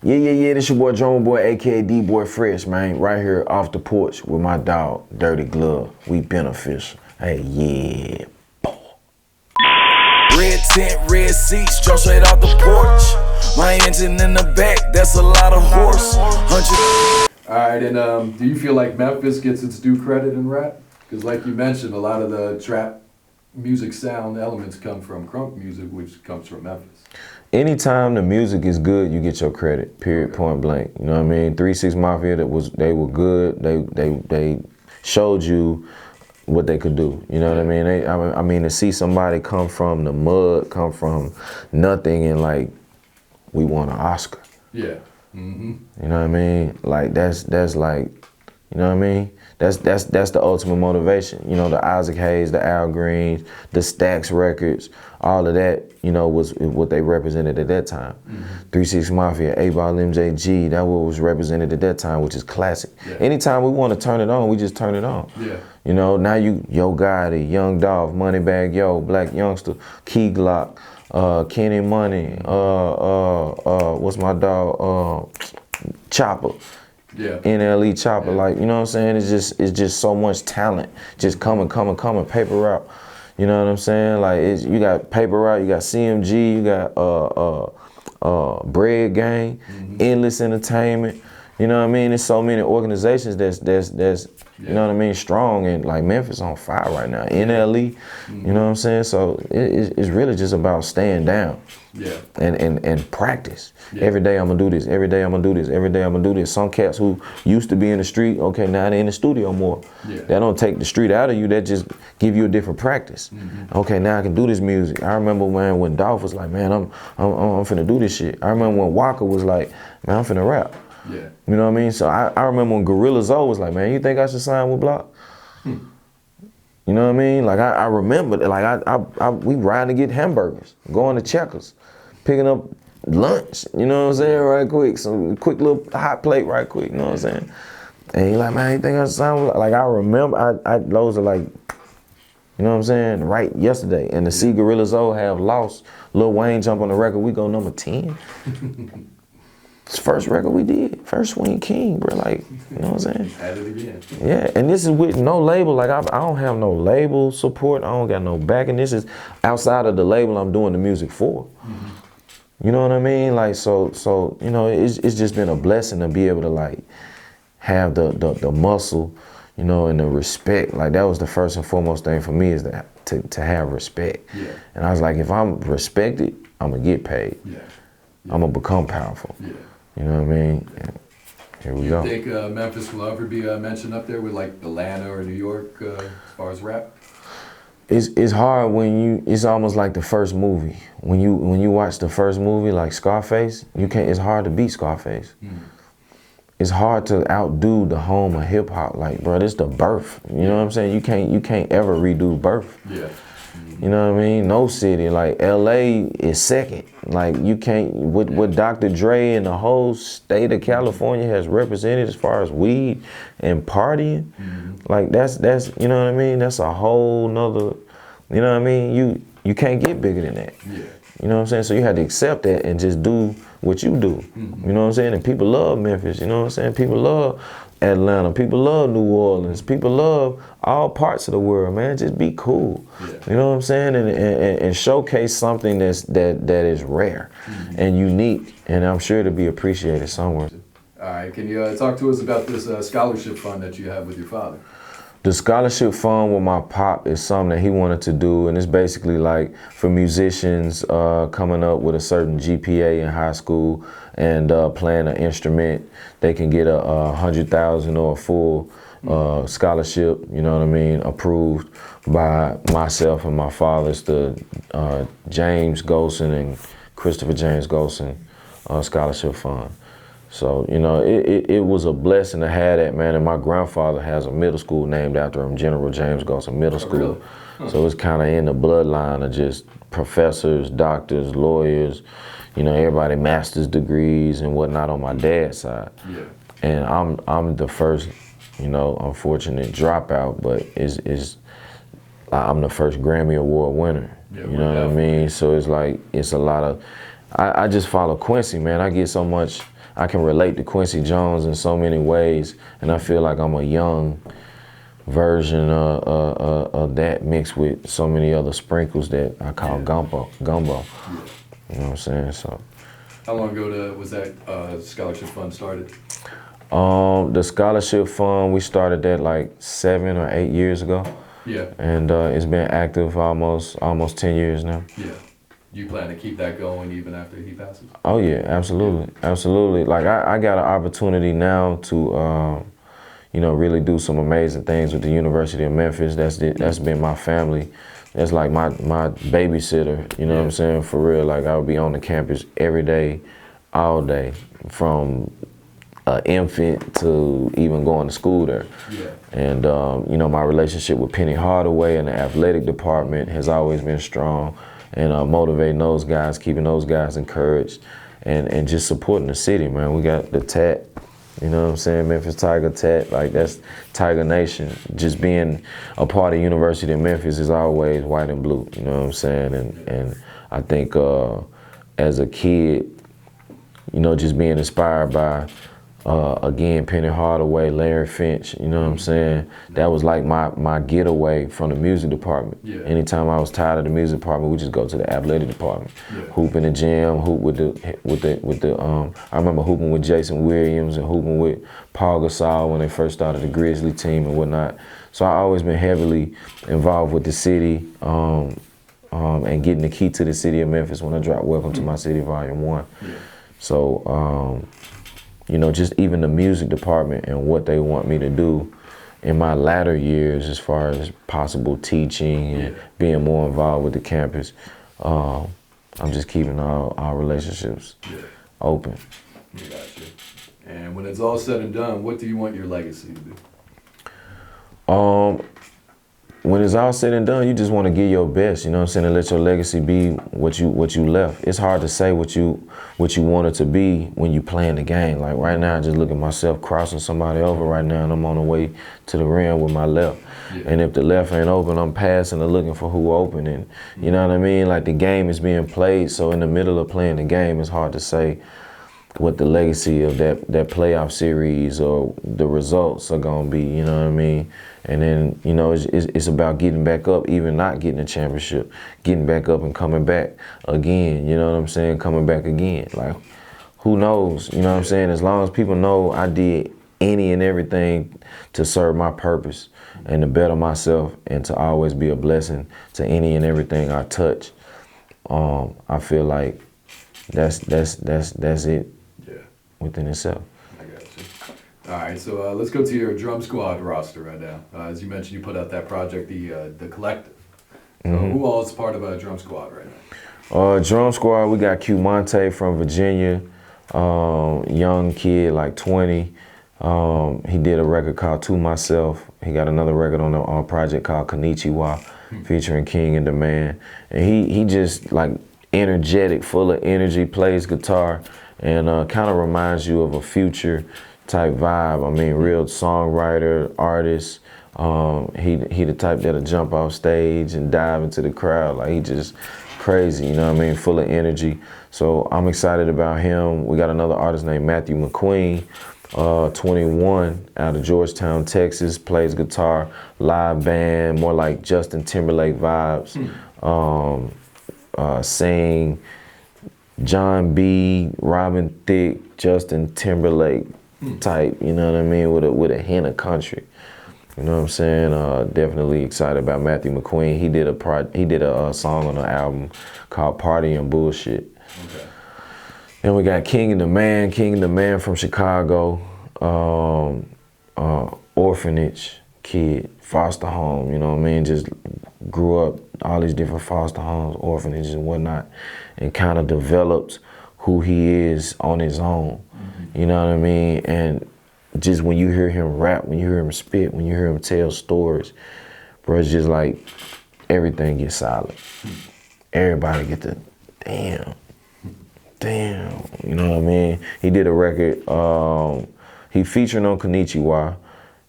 Yeah, this your boy Drumma Boy, aka D-Boy Fresh, man. Right here off the porch with my dog, Dirty Glove. We beneficial. Hey, yeah. Red tent, red seats, jump straight off the porch. My engine in the back, that's a lot of horse. 100. Alright, and do you feel like Memphis gets its due credit in rap? Because like you mentioned, a lot of the trap music sound elements come from crunk music, which comes from Memphis. Anytime the music is good, you get your credit. Period. Okay. Point blank. You know what I mean? 3 6 Mafia, they were good. They showed you what they could do. You know what I mean? I mean to see somebody come from the mud, come from nothing, and like we won an Oscar. Yeah. Mm-hmm. You know what I mean? Like that's like, you know what I mean? That's the ultimate motivation. You know, the Isaac Hayes, the Al Greens, the Stax records, all of that, you know, was what they represented at that time. Mm-hmm. 3 6 Mafia, 8-Ball MJG, that was represented at that time, which is classic. Yeah. Anytime we want to turn it on, we just turn it on. Yeah. You know, now Yo Gotti, Young Dolph, Moneybagg Yo, Black Youngster, Key Glock, Kenny Money, what's my dog, Chopper. Yeah. NLE Chopper, yeah. Like, you know what I'm saying? It's just so much talent, just coming, paper route. You know what I'm saying? Like, you got paper route, you got CMG, you got Bread Gang, mm-hmm. Endless Entertainment. You know what I mean? There's so many organizations that's you know what I mean, strong, and like Memphis on fire right now. NLE, mm-hmm. You know what I'm saying? So it's really just about staying down. Yeah. And practice. Yeah. Every day I'm gonna do this, every day I'm gonna do this, every day I'm gonna do this. Some cats who used to be in the street, okay, now they're in the studio more. Yeah. That don't take the street out of you, that just give you a different practice. Mm-hmm. Okay, now I can do this music. I remember, man, when Dolph was like, man, I'm finna do this shit. I remember when Walker was like, man, I'm finna rap. Yeah. You know what I mean? So I remember when Gorilla Zoe was like, man, you think I should sign with Block? You know what I mean? Like I remember, like we riding to get hamburgers, going to Checkers, picking up lunch, you know what I'm saying, right quick. Some quick little hot plate right quick, you know what I'm saying? And he like, man, you think I should sign with Block? Like I remember, those are like, you know what I'm saying, right yesterday. And to see Gorilla Zoe have lost, Lil Wayne jump on the record, we go number 10. It's the first record we did, first Swing King, bro. Like, you know what I'm saying? Add it again. Yeah, and this is with no label. Like, I don't have no label support. I don't got no backing. This is outside of the label I'm doing the music for. Mm-hmm. You know what I mean? Like, so you know, it's just been a blessing to be able to like have the muscle, you know, and the respect. Like, that was the first and foremost thing for me, is that to have respect. Yeah. And I was like, if I'm respected, I'm gonna get paid. Yeah. I'm gonna become powerful. Yeah. You know what I mean? And here we go. Do you think Memphis will ever be mentioned up there with like Atlanta or New York as far as rap? It's hard when it's almost like the first movie. When you watch the first movie, like Scarface, it's hard to beat Scarface. It's hard to outdo the home of hip hop. Like, bro, this the birth. You know what I'm saying? You can't ever redo birth. Yeah. You know what I mean? No city, like LA is second. Like, you can't, what Dr. Dre and the whole state of California has represented as far as weed and partying, like that's, you know what I mean? That's a whole nother, you know what I mean? You can't get bigger than that. Yeah. You know what I'm saying? So you had to accept that and just do what you do. You know what I'm saying? And people love Memphis, you know what I'm saying? People love Atlanta, people love New Orleans, people love all parts of the world, man. Just be cool. Yeah. You know what I'm saying? And showcase something that is rare and unique, and I'm sure to be appreciated somewhere. All right, can you talk to us about this scholarship fund that you have with your father? The scholarship fund with my pop is something that he wanted to do, and it's basically like for musicians coming up with a certain GPA in high school and playing an instrument, they can get a $100,000 or a full scholarship, you know what I mean, approved by myself and my fathers, the James Golson and Christopher James Golson scholarship fund. So, you know, it was a blessing to have that, man. And my grandfather has a middle school named after him, General James Golson Middle School. Really? Huh. So it's kind of in the bloodline of just professors, doctors, lawyers, you know, everybody master's degrees and whatnot on my dad's side. Yeah. And I'm the first, you know, unfortunate dropout, but I'm the first Grammy Award winner. Yeah, you know what I mean? So it's like, it's a lot of, I just follow Quincy, man. I get so much, I can relate to Quincy Jones in so many ways, and I feel like I'm a young version of that mixed with so many other sprinkles that I call gumbo. You know what I'm saying? So. How long ago was that scholarship fund started? The scholarship fund, we started that like 7 or 8 years ago. Yeah. And it's been active almost 10 years now. Yeah. You plan to keep that going even after he passes? Oh yeah, absolutely, absolutely. Like I got an opportunity now to, you know, really do some amazing things with the University of Memphis. That's been my family. That's like my babysitter. You know what I'm saying? For real. Like I would be on the campus every day, all day, from infant to even going to school there. Yeah. And you know, my relationship with Penny Hardaway and the athletic department has always been strong, and motivating those guys, keeping those guys encouraged, and just supporting the city, man. We got the Tat, you know what I'm saying, Memphis Tiger Tat, like that's Tiger Nation. Just being a part of University of Memphis is always white and blue, you know what I'm saying? And I think as a kid, you know, just being inspired by again, Penny Hardaway, Larry Finch, you know what I'm saying? That was like my getaway from the music department. Yeah. Anytime I was tired of the music department, we just go to the athletic department. Yeah. Hoop in the gym, hoop with the I remember hooping with Jason Williams and hooping with Paul Gasol when they first started the Grizzly team and whatnot. So I always been heavily involved with the city and getting the key to the city of Memphis when I dropped Welcome to My City Volume 1. Yeah. So, you know, just even the music department and what they want me to do in my latter years as far as possible teaching and being more involved with the campus, I'm just keeping our relationships open. Gotcha. And when it's all said and done, what do you want your legacy to be? When it's all said and done, you just want to give your best, you know what I'm saying, and let your legacy be what you left. It's hard to say what you want it to be when you playing the game. Like right now, I just look at myself crossing somebody over right now, and I'm on the way to the rim with my left. Yeah. And if the left ain't open, I'm passing and looking for who open. And you know what I mean? Like the game is being played, so in the middle of playing the game, it's hard to say what the legacy of that playoff series or the results are gonna be, you know what I mean? And then, you know, it's about getting back up, even not getting a championship, getting back up and coming back again, you know what I'm saying? Coming back again. Like, who knows, you know what I'm saying? As long as people know I did any and everything to serve my purpose and to better myself and to always be a blessing to any and everything I touch, I feel like that's it within itself. All right, so let's go to your drum squad roster right now. As you mentioned, you put out that project, the Collective. So who all is part of a drum squad right now? Drum squad, we got Q Monte from Virginia, young kid, like 20. He did a record called To Myself. He got another record on a project called Konnichiwa, featuring King and Demand. And he just like energetic, full of energy, plays guitar, and kind of reminds you of a Future type vibe. I mean, real songwriter, artist. He the type that'll jump off stage and dive into the crowd. Like, he just crazy, you know what I mean? Full of energy. So I'm excited about him. We got another artist named Matthew McQueen, 21, out of Georgetown, Texas, plays guitar, live band, more like Justin Timberlake vibes. Sing John B., Robin Thicke, Justin Timberlake type, you know what I mean, with a hint of country. You know what I'm saying? Definitely excited about Matthew McQueen. He did a song on the album called Party and Bullshit. Okay. Then we got King and the Man from Chicago, orphanage kid, foster home, you know what I mean? Just grew up all these different foster homes, orphanages and whatnot, and kind of developed who he is on his own. You know what I mean? And just when you hear him rap, when you hear him spit, when you hear him tell stories, bro, it's just like everything gets solid. Everybody get the damn, you know what I mean? He did a record, he featuring on Konnichiwa,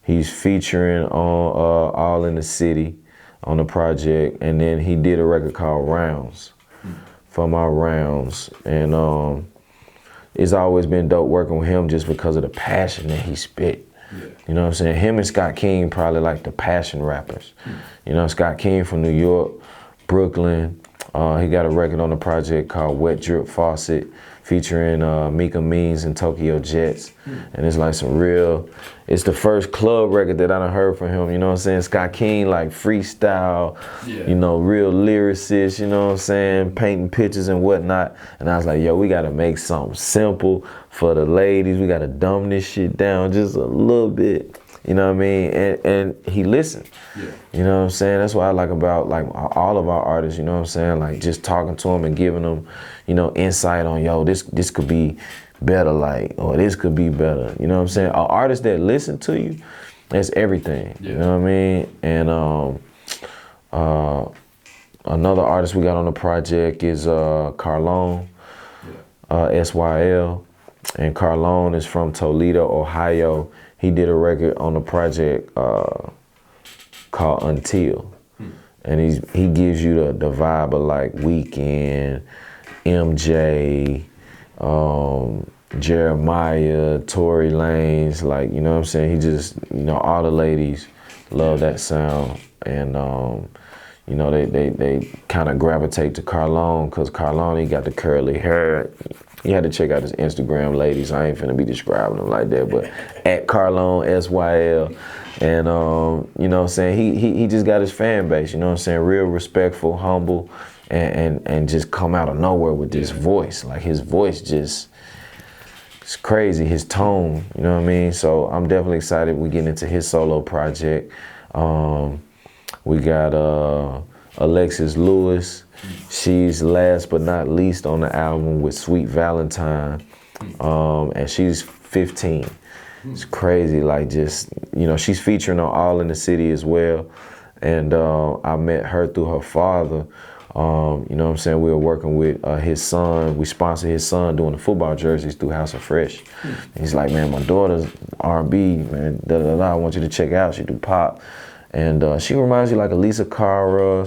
he's featuring on All in the City on the project, and then he did a record called Rounds, For My Rounds, and it's always been dope working with him just because of the passion that he spit. Yeah. You know what I'm saying? Him and Scott King probably like the passion rappers. You know, Scott King from New York, Brooklyn. He got a record on the project called Wet Drip Faucet, featuring Mika Means and Tokyo Jets. And it's like some real, it's the first club record that I done heard from him, you know what I'm saying? Scott King, like freestyle, you know, real lyricist, you know what I'm saying? Painting pictures and whatnot. And I was like, yo, we gotta make something simple for the ladies. We gotta dumb this shit down just a little bit. You know what I mean? And he listened. Yeah. You know what I'm saying? That's what I like about like all of our artists, you know what I'm saying? Like just talking to them and giving them, you know, insight on, yo, this could be better, like, or this could be better. You know what I'm saying? An artist that listen to you, that's everything. Yeah. You know what I mean? And another artist we got on the project is Carlone, SYL. And Carlone is from Toledo, Ohio. He did a record on the project called Until. And he gives you the vibe of like Weeknd, MJ, Jeremiah, Tory Lanez, like, you know what I'm saying? He just, you know, all the ladies love that sound. And, you know, they kind of gravitate to Carlone because Carlone, he got the curly hair. You had to check out his Instagram, ladies. I ain't finna be describing him like that, but at Carlone, SYL. And, you know what I'm saying? He just got his fan base, you know what I'm saying? Real respectful, humble, and just come out of nowhere with this voice. Like his voice just, it's crazy, his tone, you know what I mean? So I'm definitely excited we get into his solo project. We got Alexis Lewis. She's last but not least on the album with Sweet Valentine, and she's 15. It's crazy, like just, you know, she's featuring on All in the City as well. And I met her through her father. You know what I'm saying? We were working with his son. We sponsored his son doing the football jerseys through House of Fresh. And he's like, man, my daughter's R&B, man, I want you to check out. She do pop. And she reminds you like a Lisa Cara,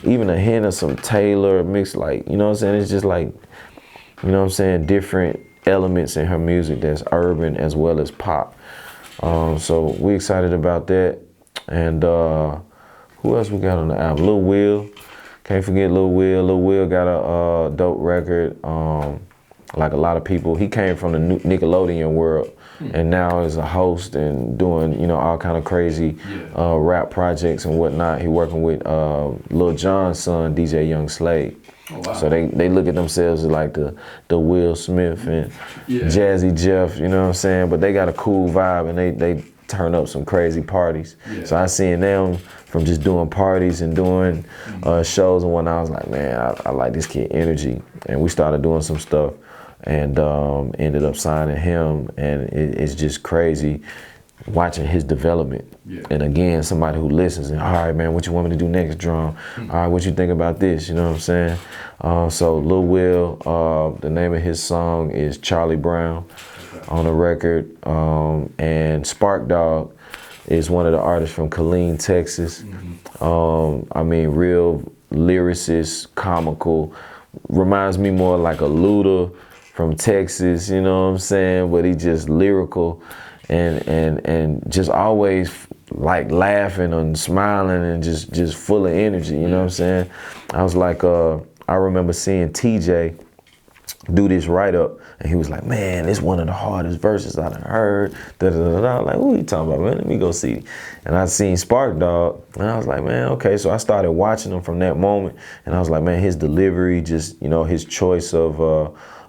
even a hint of some Taylor mixed, like, you know what I'm saying? It's just like, you know what I'm saying, different elements in her music that's urban as well as pop. So we excited about that. And who else we got on the album? Lil Will, can't forget Lil Will. Lil Will got a dope record. Like a lot of people, he came from the Nickelodeon world. And now is a host and doing, you know, all kind of crazy rap projects and whatnot. He working with Lil Jon's son, DJ Young Slade. Oh, wow. So they look at themselves as like the Will Smith and Jazzy Jeff, you know what I'm saying? But they got a cool vibe and they turn up some crazy parties. So I seen them from just doing parties and doing shows and whatnot. I was like, man, I like this kid energy. And we started doing some stuff. And ended up signing him, and it's just crazy watching his development. And again, somebody who listens and, all right, man, what you want me to do next, Drum? All right, what you think about this? You know what I'm saying? So Lil Will, the name of his song is Charlie Brown on the record, and Spark Dog is one of the artists from Killeen, Texas. I mean, real lyricist, comical, reminds me more like a Luda from Texas, you know what I'm saying? But he just lyrical and just always like laughing and smiling and just full of energy, you know what I'm saying? I was like, I remember seeing TJ do this write-up and he was like, man, it's one of the hardest verses I done heard. I was like, who you talking about, man? Let me go see. And I seen Spark Dog and I was like, man, okay. So I started watching him from that moment and I was like, man, his delivery, just, you know, his choice of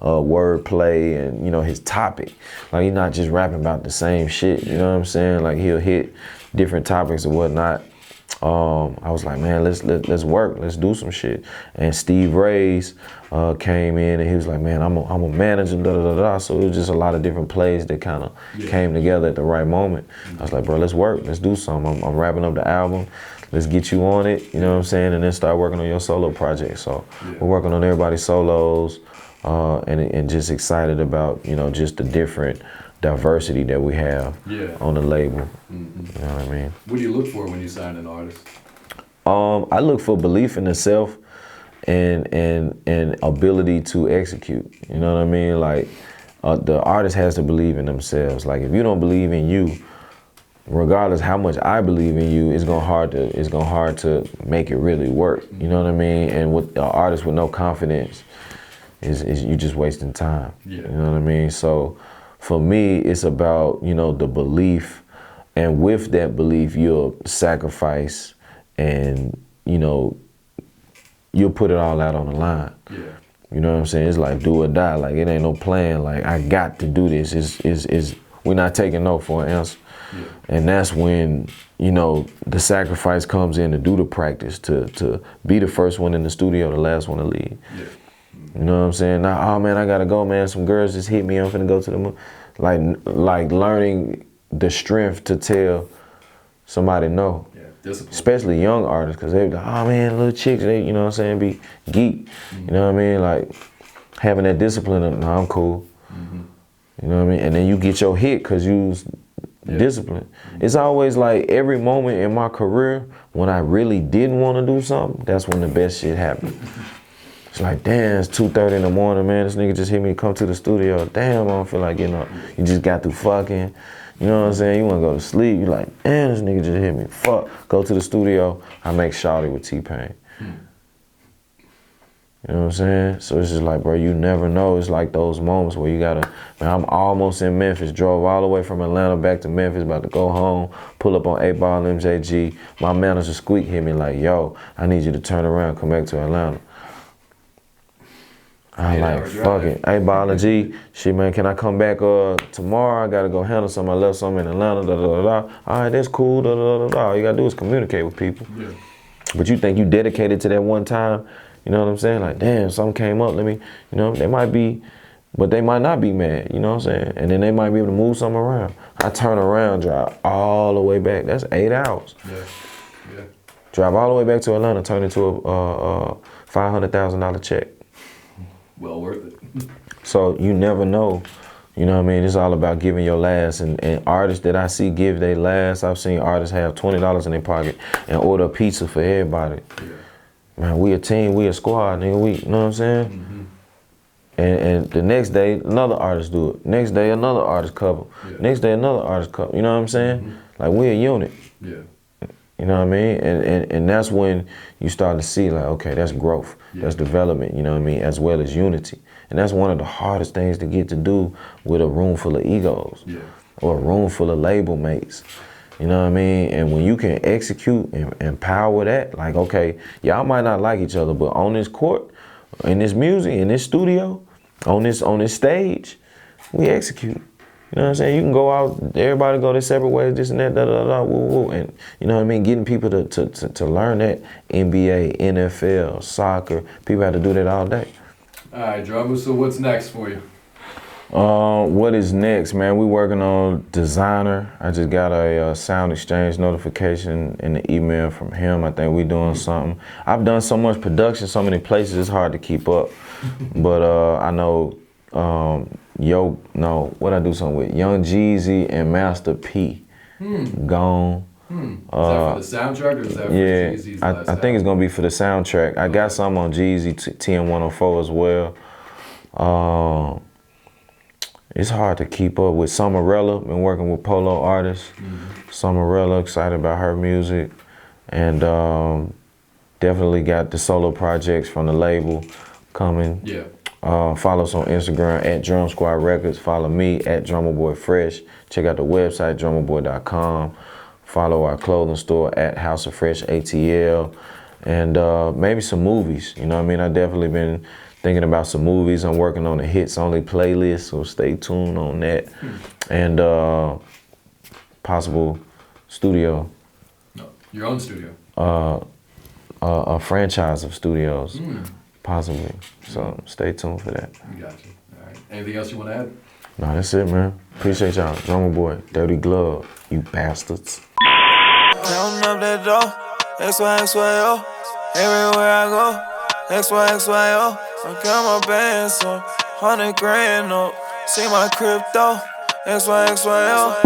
wordplay and, you know, his topic. Like, he's not just rapping about the same shit, you know what I'm saying? Like, he'll hit different topics and whatnot. I was like, man, let's work, let's do some shit. And Steve Ray's came in and he was like, man, I'm a manager, da da da da. So it was just a lot of different plays that kind of came together at the right moment. I was like, bro, let's work, let's do something. I'm wrapping up the album. Let's get you on it, you know what I'm saying? And then start working on your solo project. So we're working on everybody's solos. And just excited about, you know, just the different diversity that we have on the label. You know what I mean? What do you look for when you sign an artist? I look for belief in the self and ability to execute. You know what I mean? Like the artist has to believe in themselves. Like if you don't believe in you, regardless how much I believe in you, it's gonna hard to make it really work. You know what I mean? And with an artist with no confidence, is you just wasting time. Yeah. You know what I mean? So for me, it's about, you know, the belief, and with that belief, you'll sacrifice, and you know, you'll put it all out on the line. Yeah. You know what I'm saying? It's like do or die. Like it ain't no plan. Like I got to do this. We're not taking no for an answer. Yeah. And that's when, you know, the sacrifice comes in to do the practice, to be the first one in the studio, the last one to leave. Yeah. You know what I'm saying? Now, oh man, I gotta go, man. Some girls just hit me. I'm finna go to the moon. Like learning the strength to tell somebody no. Yeah. Discipline. Especially young artists, because they be like, oh man, little chicks, they, you know what I'm saying, be geek. You know what I mean? Like having that discipline of, no, I'm cool. You know what I mean? And then you get your hit because you was disciplined. It's always like every moment in my career when I really didn't want to do something, that's when the best shit happened. It's like, damn, it's 2:30 in the morning, man. This nigga just hit me to come to the studio. Damn, I don't feel like getting up. You just got through fucking. You know what I'm saying? You want to go to sleep. You like, damn, this nigga just hit me. Fuck. Go to the studio. I make Shawty with T-Pain. You know what I'm saying? So it's just like, bro, you never know. It's like those moments where you gotta, man, I'm almost in Memphis, drove all the way from Atlanta back to Memphis, about to go home, pull up on 8 Ball MJG. My manager Squeak hit me like, yo, I need you to turn around, come back to Atlanta. I like, fuck it. 8 Ball and G, shit, man, can I come back tomorrow? I gotta go handle something. I left something in Atlanta, da da da da. All right, that's cool, da da da da. All you gotta do is communicate with people. Yeah. But you think you dedicated to that one time, you know what I'm saying? Like, damn, something came up, let me, you know, they might be, but they might not be mad, you know what I'm saying? And then they might be able to move something around. I turn around, drive all the way back. That's 8 hours. Yeah. Yeah. Drive all the way back to Atlanta, turn into a $500,000 check. Well worth it. So you never know, you know what I mean? It's all about giving your last, and artists that I see give their last, I've seen artists have $20 in their pocket and order a pizza for everybody. Yeah. Man, we a team, we a squad, nigga, you know what I'm saying? And the next day, another artist do it. Next day, another artist cover. Yeah. Next day, another artist cover. You know what I'm saying? Like, we a unit. Yeah. You know what I mean? And that's when you start to see, like, okay, that's growth. Yeah. That's development, you know what I mean? As well as unity. And that's one of the hardest things to get to do with a room full of egos. Yeah. Or a room full of label mates. You know what I mean? And when you can execute and empower that, like, okay, y'all might not like each other, but on this court, in this music, in this studio, on this stage, we execute. You know what I'm saying? You can go out, everybody go their separate ways, this and that, da da da, woo woo. And you know what I mean? Getting people to learn that, NBA, NFL, soccer, people have to do that all day. All right, Drumma, so what's next for you? What is next, man? We working on designer. I just got a sound exchange notification in the email from him. I think we doing something. I've done so much production, so many places, it's hard to keep up. But I know, what I do something with? Young Jeezy and Master P. Gone. Is that for the soundtrack or is that for Jeezy's last I think it's gonna be for the soundtrack. I got some on Jeezy TM104 as well. It's hard to keep up with Summerella. Been working with Polo artists. Summerella, excited about her music. And definitely got the solo projects from the label coming. Yeah. Follow us on Instagram at Drum Squad Records. Follow me at Drumma Boy Fresh. Check out the website, drummaboy.com. Follow our clothing store at House of Fresh ATL. And maybe some movies. You know what I mean? I definitely been thinking about some movies. I'm working on a hits only playlist, so stay tuned on that. And possible studio. No, your own studio. A franchise of studios, possibly. So stay tuned for that. We got you. All right. Anything else you want to add? No, that's it, man. Appreciate y'all. Drumma Boy, Dirty Glove, you bastards. Counting up that dough, XYXYO. Everywhere I go, XYXYO. I got my bands up, 100 grand up. See my crypto, XYXYO.